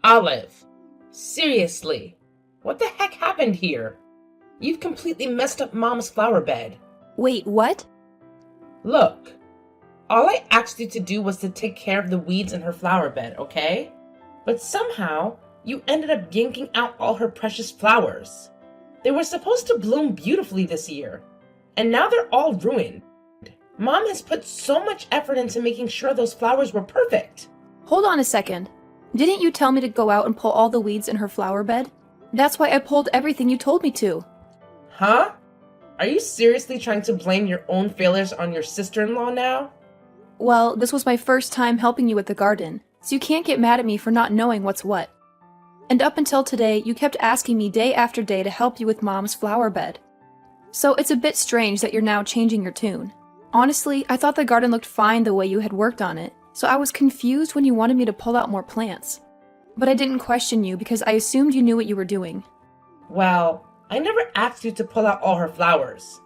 Olive, seriously, what the heck happened here? You've completely messed up Mom's flower bed. Wait, what? Look, all I asked you to do was to take care of the weeds in her flower bed, okay? But somehow, you ended up yanking out all her precious flowers. They were supposed to bloom beautifully this year, and now they're all ruined. Mom has put so much effort into making sure those flowers were perfect. Hold on a second. Didn't you tell me to go out and pull all the weeds in her flower bed? That's why I pulled everything you told me to. Huh? Are you seriously trying to blame your own failures on your sister-in-law now? Well, this was my first time helping you with the garden, so you can't get mad at me for not knowing what's what. And up until today, you kept asking me day after day to help you with Mom's flower bed. So it's a bit strange that you're now changing your tune. Honestly, I thought the garden looked fine the way you had worked on it, so I was confused when you wanted me to pull out more plants. But I didn't question you because I assumed you knew what you were doing. Well, I never asked you to pull out all her flowers.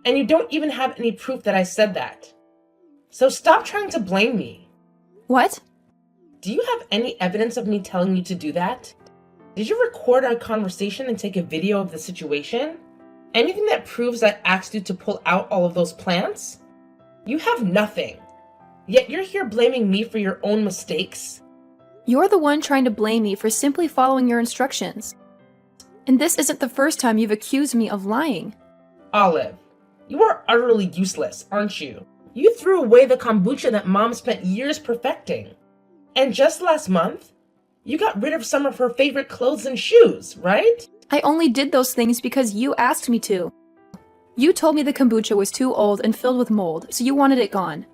And you don't even have any proof that I said that. So stop trying to blame me. What? Do you have any evidence of me telling you to do that? Did you record our conversation and take a video of the situation? Anything that proves I asked you to pull out all of those plants? You have nothing. Yet you're here blaming me for your own mistakes? You're the one trying to blame me for simply following your instructions. And this isn't the first time you've accused me of lying. Olive, you are utterly useless, aren't you? You threw away the kombucha that Mom spent years perfecting. And just last month, you got rid of some of her favorite clothes and shoes, right? I only did those things because you asked me to. You told me the kombucha was too old and filled with mold, so you wanted it gone.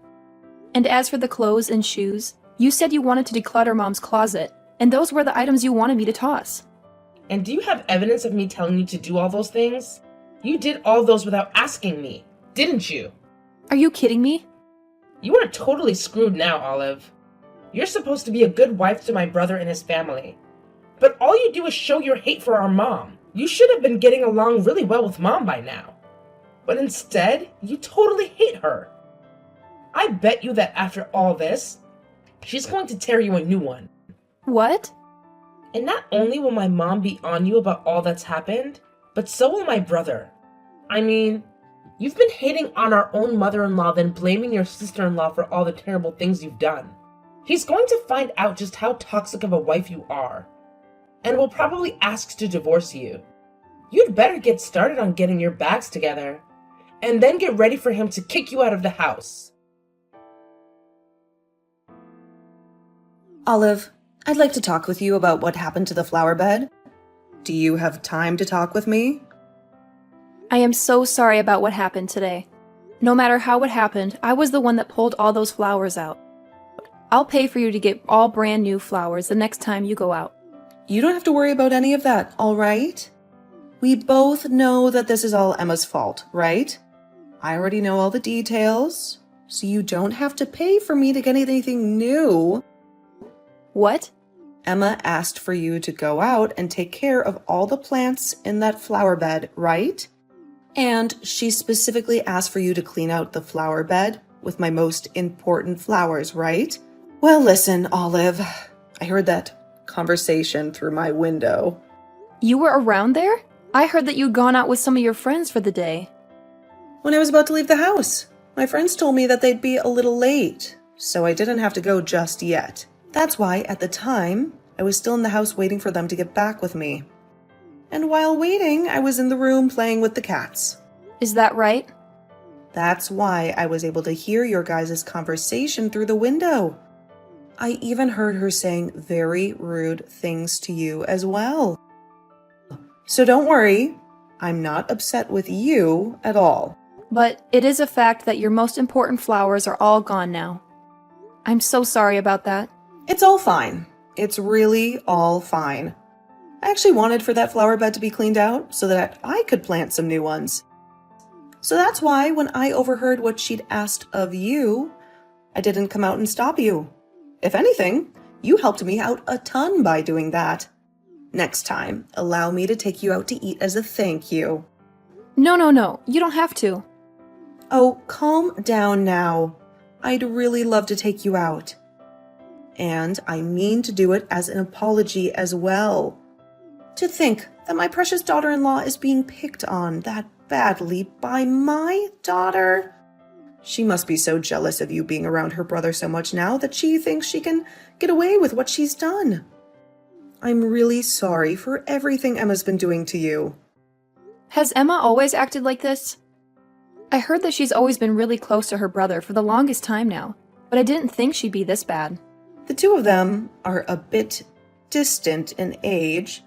And as for the clothes and shoes, you said you wanted to declutter Mom's closet, and those were the items you wanted me to toss. And do you have evidence of me telling you to do all those things? You did all those without asking me, didn't you? Are you kidding me? You are totally screwed now, Olive. You're supposed to be a good wife to my brother and his family. But all you do is show your hate for our mom. You should have been getting along really well with Mom by now. But instead, you totally hate her. I bet you that after all this, she's going to tear you a new one. What? And not only will my mom be on you about all that's happened, but so will my brother. I mean, you've been hating on our own mother-in-law, then blaming your sister-in-law for all the terrible things you've done. He's going to find out just how toxic of a wife you are, and will probably ask to divorce you. You'd better get started on getting your bags together, and then get ready for him to kick you out of the house. Olive, I'd like to talk with you about what happened to the flower bed. Do you have time to talk with me? I am so sorry about what happened today. No matter how it happened, I was the one that pulled all those flowers out. I'll pay for you to get all brand new flowers the next time you go out. You don't have to worry about any of that, all right? We both know that this is all Emma's fault, right? I already know all the details, so you don't have to pay for me to get anything new. What? Emma asked for you to go out and take care of all the plants in that flower bed, right? And she specifically asked for you to clean out the flower bed with my most important flowers, right? Well, listen, Olive, I heard that conversation through my window. You were around there? I heard that you'd gone out with some of your friends for the day. When I was about to leave the house, my friends told me that they'd be a little late, so I didn't have to go just yet. That's why, at the time, I was still in the house waiting for them to get back with me. And while waiting, I was in the room playing with the cats. Is that right? That's why I was able to hear your guys' conversation through the window. I even heard her saying very rude things to you as well. So don't worry, I'm not upset with you at all. But it is a fact that your most important flowers are all gone now. I'm so sorry about that. It's all fine. It's really all fine. I actually wanted for that flower bed to be cleaned out so that I could plant some new ones. So that's why when I overheard what she'd asked of you, I didn't come out and stop you. If anything, you helped me out a ton by doing that. Next time, allow me to take you out to eat as a thank you. No, you don't have to. Oh, calm down now. I'd really love to take you out. And I mean to do it as an apology as well. To think that my precious daughter-in-law is being picked on that badly by my daughter. She must be so jealous of you being around her brother so much now that she thinks she can get away with what she's done. I'm really sorry for everything Emma's been doing to you. Has Emma always acted like this? I heard that she's always been really close to her brother for the longest time now, but I didn't think she'd be this bad. The two of them are a bit distant in age,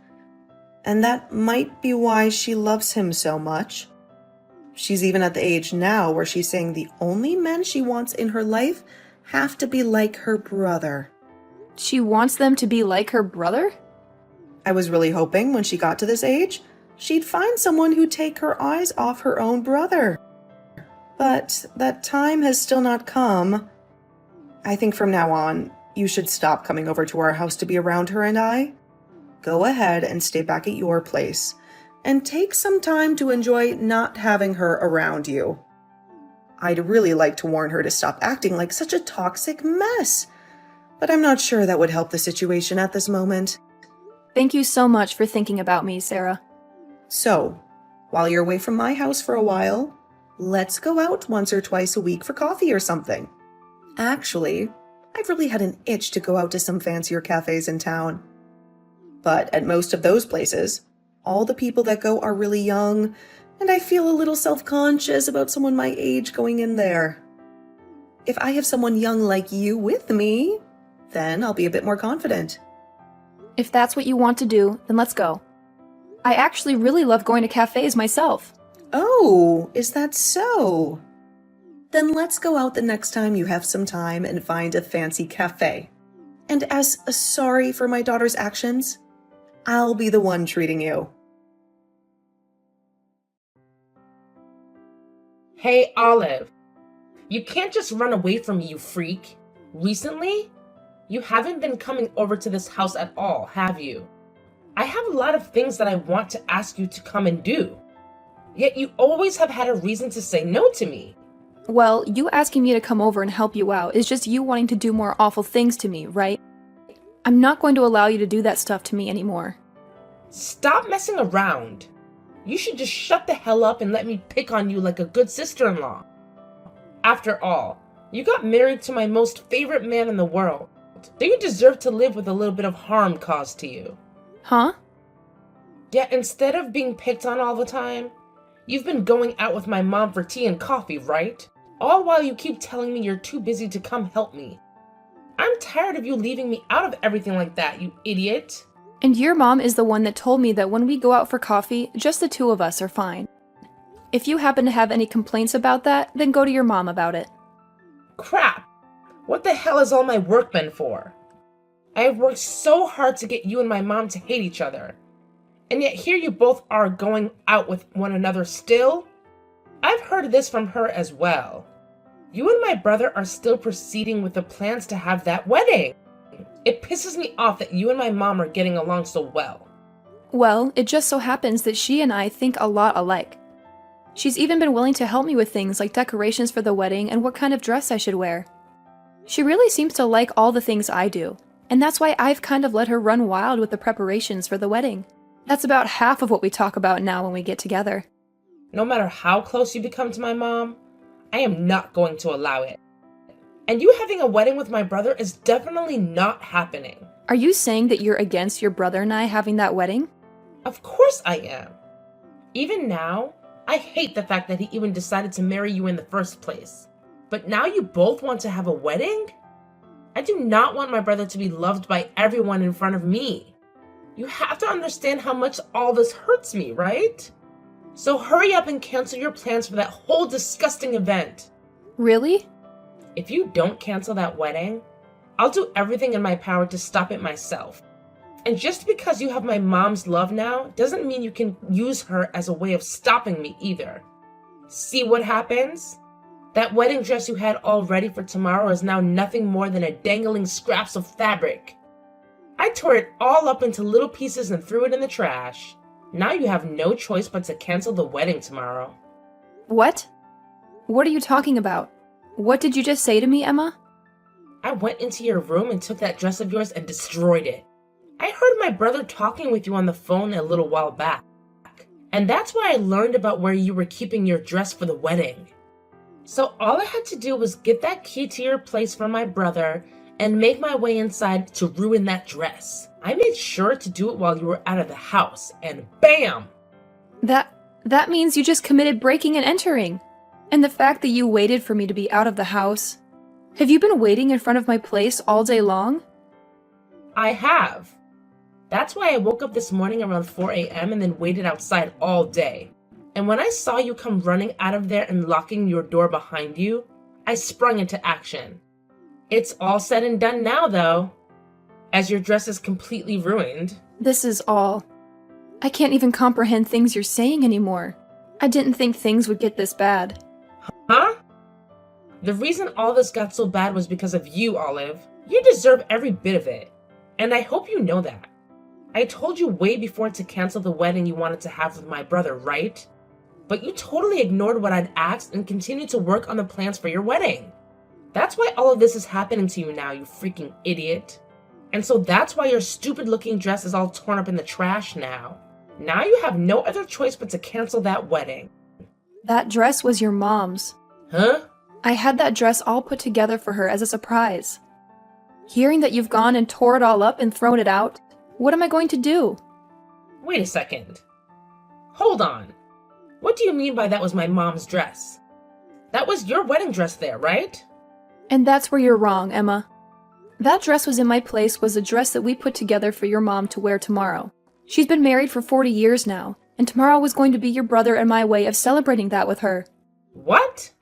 and that might be why she loves him so much. She's even at the age now where she's saying the only men she wants in her life have to be like her brother. She wants them to be like her brother? I was really hoping when she got to this age, she'd find someone who'd take her eyes off her own brother. But that time has still not come. I think from now on, you should stop coming over to our house to be around her and I. Go ahead and stay back at your place, and take some time to enjoy not having her around you. I'd really like to warn her to stop acting like such a toxic mess, but I'm not sure that would help the situation at this moment. Thank you so much for thinking about me, Sarah. So, while you're away from my house for a while, let's go out once or twice a week for coffee or something. Actually, I've really had an itch to go out to some fancier cafes in town. But at most of those places, all the people that go are really young, and I feel a little self-conscious about someone my age going in there. If I have someone young like you with me, then I'll be a bit more confident. If that's what you want to do, then let's go. I actually really love going to cafes myself. Oh, is that so? Then let's go out the next time you have some time and find a fancy cafe. And as a sorry for my daughter's actions, I'll be the one treating you. Hey, Olive. You can't just run away from me, you freak. Recently, you haven't been coming over to this house at all, have you? I have a lot of things that I want to ask you to come and do. Yet you always have had a reason to say no to me. Well, you asking me to come over and help you out is just you wanting to do more awful things to me, right? I'm not going to allow you to do that stuff to me anymore. Stop messing around. You should just shut the hell up and let me pick on you like a good sister-in-law. After all, you got married to my most favorite man in the world. Do you deserve to live with a little bit of harm caused to you? Huh? Yet instead of being picked on all the time, you've been going out with my mom for tea and coffee, right? All while you keep telling me you're too busy to come help me. I'm tired of you leaving me out of everything like that, you idiot. And your mom is the one that told me that when we go out for coffee, just the two of us are fine. If you happen to have any complaints about that, then go to your mom about it. Crap! What the hell is all my work been for? I have worked so hard to get you and my mom to hate each other. And yet here you both are going out with one another still? I've heard this from her as well. You and my brother are still proceeding with the plans to have that wedding. It pisses me off that you and my mom are getting along so well. Well, it just so happens that she and I think a lot alike. She's even been willing to help me with things like decorations for the wedding and what kind of dress I should wear. She really seems to like all the things I do, and that's why I've kind of let her run wild with the preparations for the wedding. That's about half of what we talk about now when we get together. No matter how close you become to my mom, I am not going to allow it. And you having a wedding with my brother is definitely not happening. Are you saying that you're against your brother and I having that wedding? Of course I am. Even now, I hate the fact that he even decided to marry you in the first place. But now you both want to have a wedding? I do not want my brother to be loved by everyone in front of me. You have to understand how much all this hurts me, right? So hurry up and cancel your plans for that whole disgusting event. Really? If you don't cancel that wedding, I'll do everything in my power to stop it myself. And just because you have my mom's love now doesn't mean you can use her as a way of stopping me either. See what happens? That wedding dress you had all ready for tomorrow is now nothing more than a dangling scraps of fabric. I tore it all up into little pieces and threw it in the trash. Now you have no choice but to cancel the wedding tomorrow. What? What are you talking about? What did you just say to me, Emma? I went into your room and took that dress of yours and destroyed it. I heard my brother talking with you on the phone a little while back, and that's why I learned about where you were keeping your dress for the wedding. So all I had to do was get that key to your place from my brother and make my way inside to ruin that dress. I made sure to do it while you were out of the house, and BAM! That means you just committed breaking and entering. And the fact that you waited for me to be out of the house. Have you been waiting in front of my place all day long? I have. That's why I woke up this morning around 4 a.m. and then waited outside all day. And when I saw you come running out of there and locking your door behind you, I sprung into action. It's all said and done now, though, as your dress is completely ruined. This is all. I can't even comprehend things you're saying anymore. I didn't think things would get this bad. Huh? The reason all this got so bad was because of you, Olive. You deserve every bit of it. And I hope you know that. I told you way before to cancel the wedding you wanted to have with my brother, right? But you totally ignored what I'd asked and continued to work on the plans for your wedding. That's why all of this is happening to you now, you freaking idiot. And so that's why your stupid looking dress is all torn up in the trash now. Now you have no other choice but to cancel that wedding. That dress was your mom's. Huh? I had that dress all put together for her as a surprise. Hearing that you've gone and tore it all up and thrown it out, what am I going to do? Wait a second. Hold on. What do you mean by that was my mom's dress? That was your wedding dress there, right? And that's where you're wrong, Emma. That dress was in my place was a dress that we put together for your mom to wear tomorrow. She's been married for 40 years now, and tomorrow was going to be your brother and my way of celebrating that with her. What?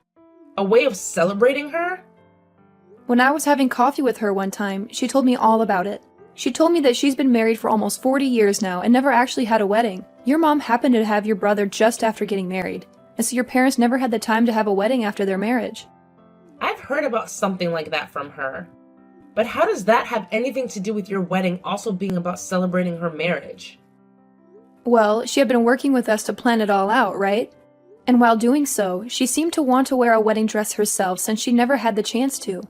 A way of celebrating her? When I was having coffee with her one time, she told me all about it. She told me that she's been married for almost 40 years now and never actually had a wedding. Your mom happened to have your brother just after getting married, and so your parents never had the time to have a wedding after their marriage. I've heard about something like that from her. But how does that have anything to do with your wedding also being about celebrating her marriage? Well, she had been working with us to plan it all out, right? And while doing so, she seemed to want to wear a wedding dress herself since she never had the chance to.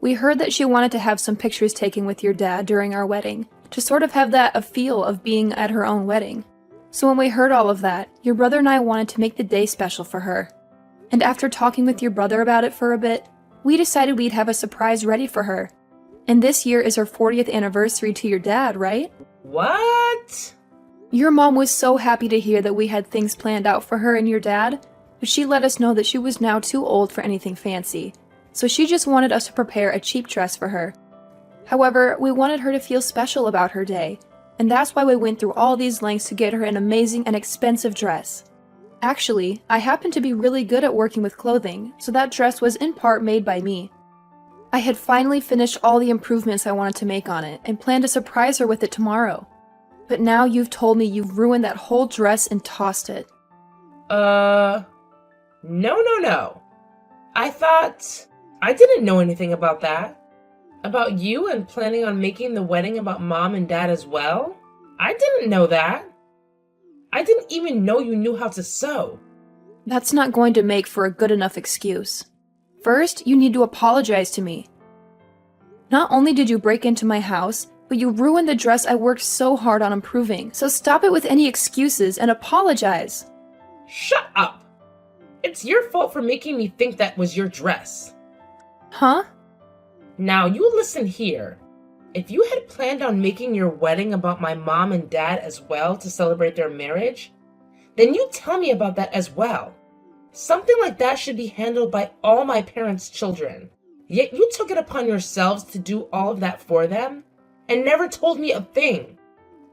We heard that she wanted to have some pictures taken with your dad during our wedding, to sort of have that a feel of being at her own wedding. So when we heard all of that, your brother and I wanted to make the day special for her. And after talking with your brother about it for a bit, we decided we'd have a surprise ready for her. And this year is her 40th anniversary to your dad, right? What? Your mom was so happy to hear that we had things planned out for her and your dad, but she let us know that she was now too old for anything fancy, so she just wanted us to prepare a cheap dress for her. However, we wanted her to feel special about her day, and that's why we went through all these lengths to get her an amazing and expensive dress. Actually, I happen to be really good at working with clothing, so that dress was in part made by me. I had finally finished all the improvements I wanted to make on it and planned to surprise her with it tomorrow. But now you've told me you've ruined that whole dress and tossed it. No. I didn't know anything about that. About you and planning on making the wedding about mom and dad as well? I didn't know that. I didn't even know you knew how to sew. That's not going to make for a good enough excuse. First, you need to apologize to me. Not only did you break into my house, but you ruined the dress I worked so hard on improving, so stop it with any excuses and apologize. Shut up! It's your fault for making me think that was your dress. Huh? Now you listen here. If you had planned on making your wedding about my mom and dad as well to celebrate their marriage, then you tell me about that as well. Something like that should be handled by all my parents' children. Yet you took it upon yourselves to do all of that for them and never told me a thing.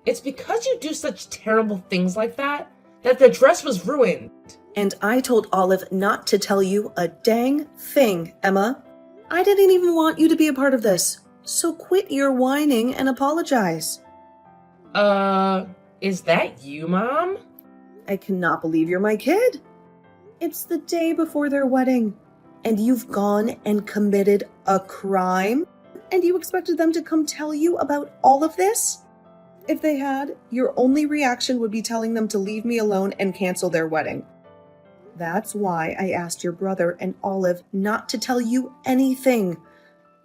It's because you do such terrible things like that the dress was ruined. And I told Olive not to tell you a dang thing, Emma. I didn't even want you to be a part of this. So quit your whining and apologize. Is that you, Mom? I cannot believe you're my kid. It's the day before their wedding, and you've gone and committed a crime, and you expected them to come tell you about all of this? If they had, your only reaction would be telling them to leave me alone and cancel their wedding. That's why I asked your brother and Olive not to tell you anything,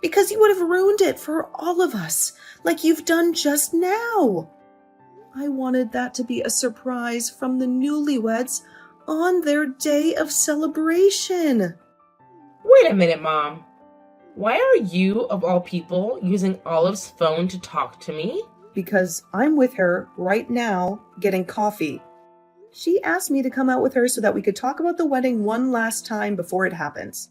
because you would have ruined it for all of us, like you've done just now. I wanted that to be a surprise from the newlyweds on their day of celebration. Wait a minute, Mom. Why are you, of all people, using Olive's phone to talk to me? Because I'm with her right now getting coffee. She asked me to come out with her so that we could talk about the wedding one last time before it happens.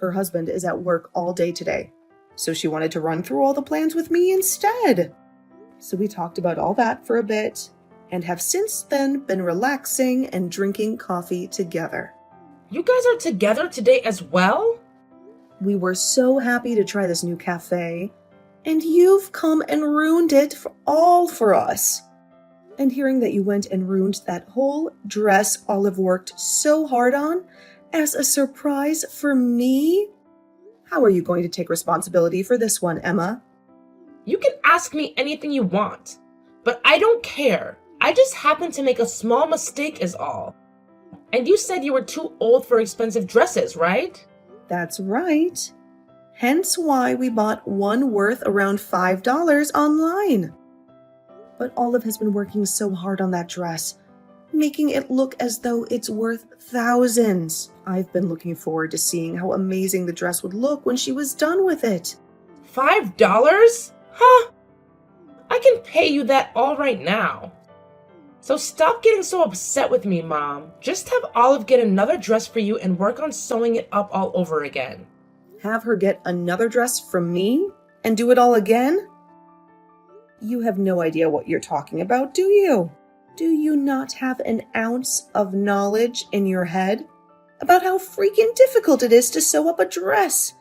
Her husband is at work all day today, so she wanted to run through all the plans with me instead. So we talked about all that for a bit and have since then been relaxing and drinking coffee together. You guys are together today as well? We were so happy to try this new cafe, and you've come and ruined it for us. And hearing that you went and ruined that whole dress Olive worked so hard on as a surprise for me? How are you going to take responsibility for this one, Emma? You can ask me anything you want, but I don't care. I just happened to make a small mistake is all. And you said you were too old for expensive dresses, right? That's right. Hence why we bought one worth around $5 online. But Olive has been working so hard on that dress, making it look as though it's worth thousands. I've been looking forward to seeing how amazing the dress would look when she was done with it. $5? Huh? I can pay you that all right now. So stop getting so upset with me, Mom. Just have Olive get another dress for you and work on sewing it up all over again. Have her get another dress from me and do it all again? You have no idea what you're talking about, do you? Do you not have an ounce of knowledge in your head about how freaking difficult it is to sew up a dress,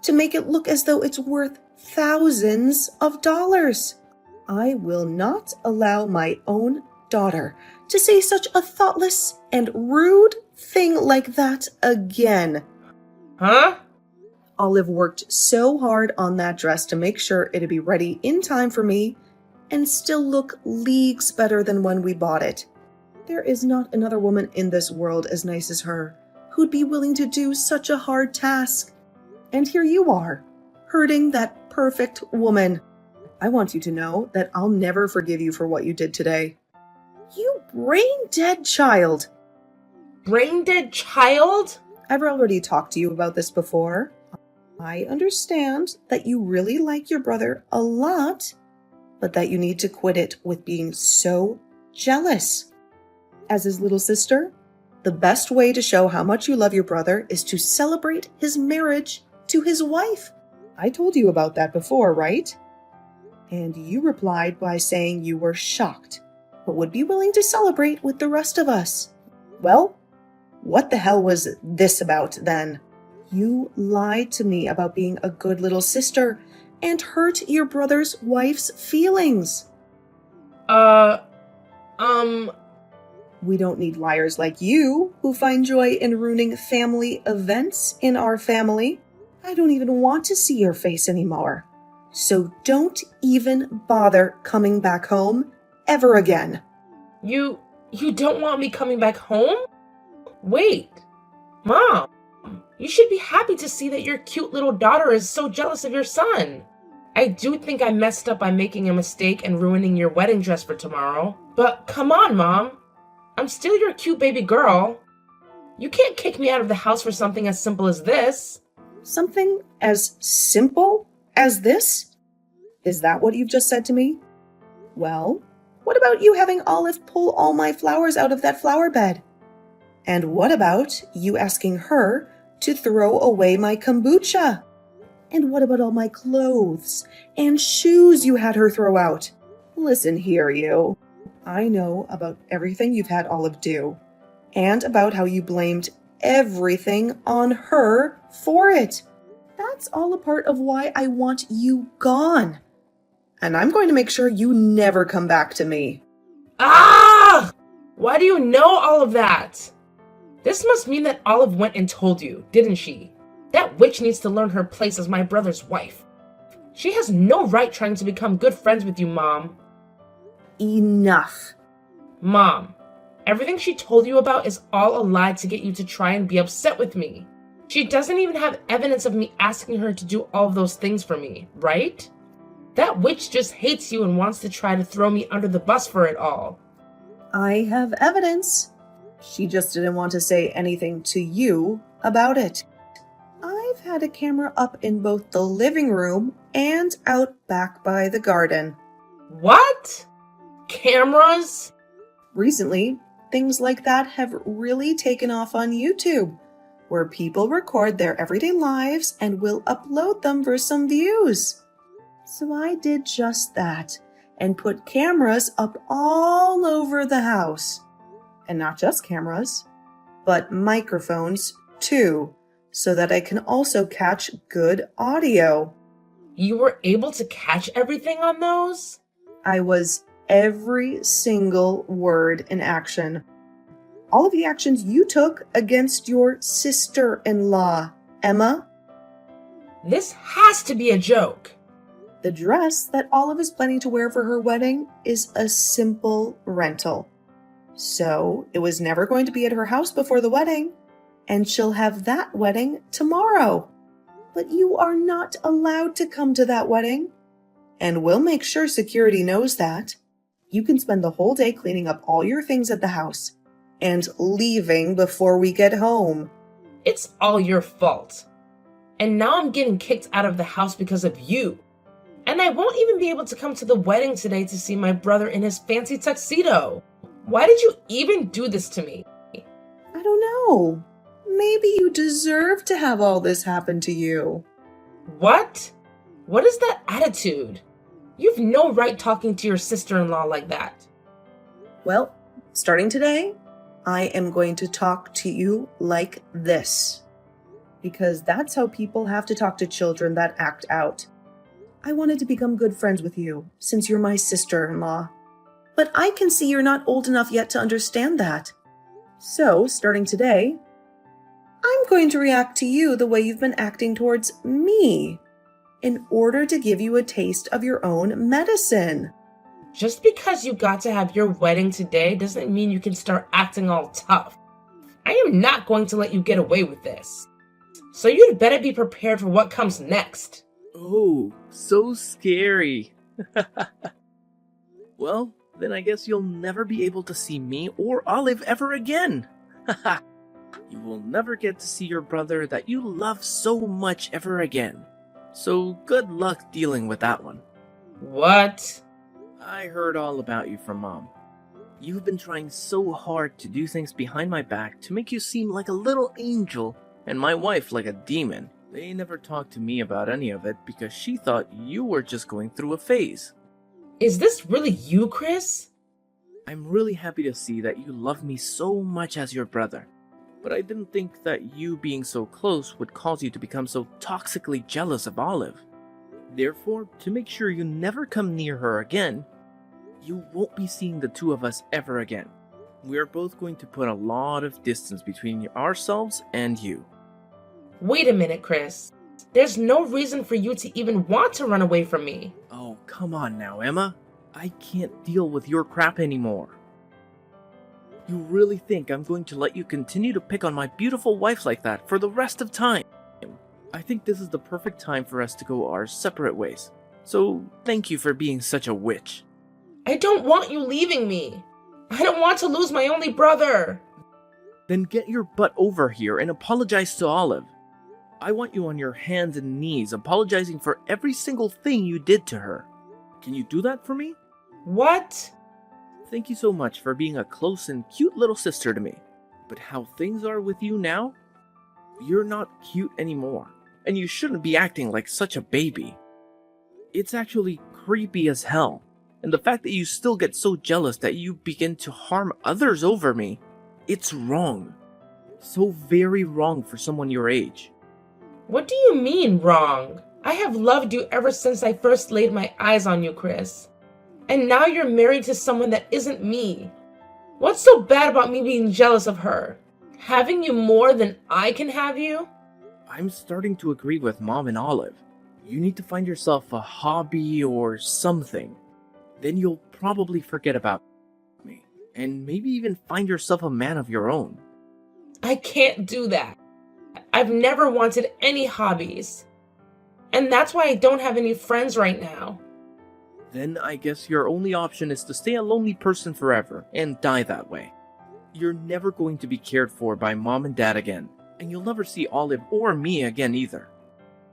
to make it look as though it's worth thousands of dollars? I will not allow my own daughter to say such a thoughtless and rude thing like that again. Huh? Olive worked so hard on that dress to make sure it'd be ready in time for me and still look leagues better than when we bought it. There is not another woman in this world as nice as her who'd be willing to do such a hard task. And here you are, hurting that perfect woman. I want you to know that I'll never forgive you for what you did today. You brain-dead child. Brain-dead child? I've already talked to you about this before. I understand that you really like your brother a lot, but that you need to quit it with being so jealous. As his little sister, the best way to show how much you love your brother is to celebrate his marriage to his wife. I told you about that before, right? And you replied by saying you were shocked, but would be willing to celebrate with the rest of us. Well, what the hell was this about then? You lied to me about being a good little sister and hurt your brother's wife's feelings. We don't need liars like you who find joy in ruining family events in our family. I don't even want to see your face anymore. So don't even bother coming back home ever again. You don't want me coming back home? Wait, Mom, you should be happy to see that your cute little daughter is so jealous of your son. I do think I messed up by making a mistake and ruining your wedding dress for tomorrow. But come on, Mom. I'm still your cute baby girl. You can't kick me out of the house for something as simple as this. Something as simple as this? Is that what you've just said to me? Well, what about you having Olive pull all my flowers out of that flower bed? And what about you asking her to throw away my kombucha? And what about all my clothes and shoes you had her throw out? Listen here, you. I know about everything you've had Olive do, and about how you blamed everything on her for it. That's all a part of why I want you gone. And I'm going to make sure you never come back to me. Ah! Why do you know all of that? This must mean that Olive went and told you, didn't she? That witch needs to learn her place as my brother's wife. She has no right trying to become good friends with you, Mom. Enough. Mom, everything she told you about is all a lie to get you to try and be upset with me. She doesn't even have evidence of me asking her to do all of those things for me, right? That witch just hates you and wants to try to throw me under the bus for it all. I have evidence. She just didn't want to say anything to you about it. I've had a camera up in both the living room and out back by the garden. What? Cameras? Recently, things like that have really taken off on YouTube, where people record their everyday lives and will upload them for some views. So I did just that and put cameras up all over the house. And not just cameras, but microphones too, so that I can also catch good audio. You were able to catch everything on those? I was every single word in action. All of the actions you took against your sister-in-law, Emma. This has to be a joke. The dress that Olive is planning to wear for her wedding is a simple rental. So it was never going to be at her house before the wedding, and she'll have that wedding tomorrow. But you are not allowed to come to that wedding. And we'll make sure security knows that. You can spend the whole day cleaning up all your things at the house and leaving before we get home. It's all your fault. And now I'm getting kicked out of the house because of you. And I won't even be able to come to the wedding today to see my brother in his fancy tuxedo. Why did you even do this to me? I don't know. Maybe you deserve to have all this happen to you. What? What is that attitude? You've no right talking to your sister-in-law like that. Well, starting today, I am going to talk to you like this. Because that's how people have to talk to children that act out. I wanted to become good friends with you, since you're my sister-in-law. But I can see you're not old enough yet to understand that. So, starting today, I'm going to react to you the way you've been acting towards me, in order to give you a taste of your own medicine. Just because you got to have your wedding today doesn't mean you can start acting all tough. I am not going to let you get away with this. So you'd better be prepared for what comes next. Oh, so scary. Well, then I guess you'll never be able to see me or Olive ever again. You will never get to see your brother that you love so much ever again. So good luck dealing with that one. What? I heard all about you from Mom. You've been trying so hard to do things behind my back to make you seem like a little angel and my wife like a demon. They never talked to me about any of it because she thought you were just going through a phase. Is this really you, Chris? I'm really happy to see that you love me so much as your brother. But I didn't think that you being so close would cause you to become so toxically jealous of Olive. Therefore, to make sure you never come near her again, you won't be seeing the two of us ever again. We are both going to put a lot of distance between ourselves and you. Wait a minute, Chris. There's no reason for you to even want to run away from me. Oh, come on now, Emma. I can't deal with your crap anymore. You really think I'm going to let you continue to pick on my beautiful wife like that for the rest of time? I think this is the perfect time for us to go our separate ways. So, thank you for being such a witch. I don't want you leaving me. I don't want to lose my only brother. Then get your butt over here and apologize to Olive. I want you on your hands and knees apologizing for every single thing you did to her. Can you do that for me? What? Thank you so much for being a close and cute little sister to me. But how things are with you now? You're not cute anymore, and you shouldn't be acting like such a baby. It's actually creepy as hell, and the fact that you still get so jealous that you begin to harm others over me, it's wrong. So very wrong for someone your age. What do you mean, wrong? I have loved you ever since I first laid my eyes on you, Chris. And now you're married to someone that isn't me. What's so bad about me being jealous of her? Having you more than I can have you? I'm starting to agree with Mom and Olive. You need to find yourself a hobby or something. Then you'll probably forget about me. And maybe even find yourself a man of your own. I can't do that. I've never wanted any hobbies. And that's why I don't have any friends right now. Then I guess your only option is to stay a lonely person forever and die that way. You're never going to be cared for by mom and dad again, and you'll never see Olive or me again either.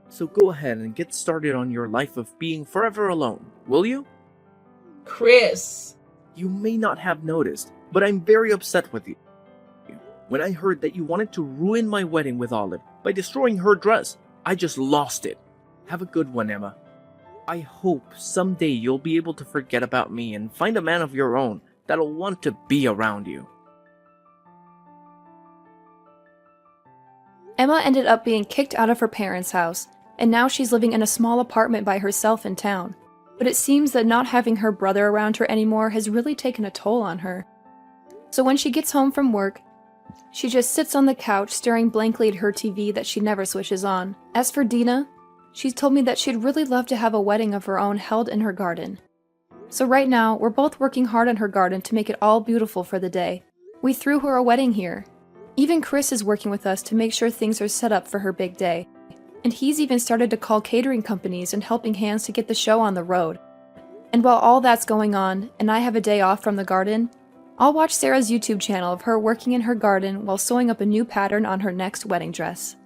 So go ahead and get started on your life of being forever alone, will you? Chris. You may not have noticed, but I'm very upset with you. When I heard that you wanted to ruin my wedding with Olive by destroying her dress, I just lost it. Have a good one, Emma. I hope someday you'll be able to forget about me and find a man of your own that'll want to be around you. Emma ended up being kicked out of her parents' house, and now she's living in a small apartment by herself in town. But it seems that not having her brother around her anymore has really taken a toll on her. So when she gets home from work, she just sits on the couch staring blankly at her TV that she never switches on. As for Dina, she's told me that she'd really love to have a wedding of her own held in her garden. So right now, we're both working hard on her garden to make it all beautiful for the day. We threw her a wedding here. Even Chris is working with us to make sure things are set up for her big day. And he's even started to call catering companies and helping hands to get the show on the road. And while all that's going on, and I have a day off from the garden, I'll watch Sarah's YouTube channel of her working in her garden while sewing up a new pattern on her next wedding dress.